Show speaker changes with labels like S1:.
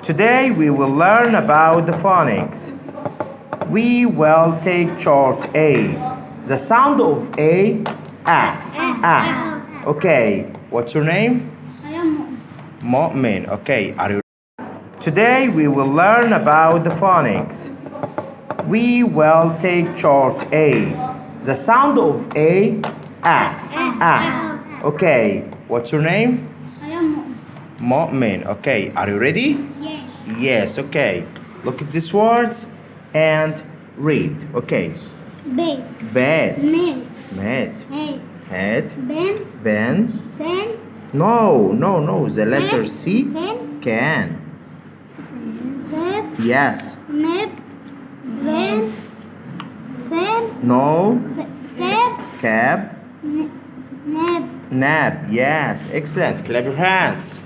S1: Today we will learn about the phonics. We will take chart A. The sound of A, A. Okay, what's your name?
S2: I am
S1: Mu'min. Okay, are you? Today we will learn about the phonics. We will take chart A. The sound of A, A. Okay, what's your name?
S2: I am
S1: Mu'min. Okay, are you ready?
S2: Yes.
S1: Yes, okay. Look at these words and read. Okay.
S2: Bed.
S1: Bed.
S2: Med.
S1: Met.
S2: Head.
S1: Head.
S2: Ben.
S1: Ben.
S2: Sen.
S1: No. The letter C.
S2: Pen.
S1: Can.
S2: Sep.
S1: Yes.
S2: Neb. Ben. Sen.
S1: No.
S2: Cab.
S1: Cab.
S2: Neb.
S1: Nab. Yes. Excellent. Clap your hands.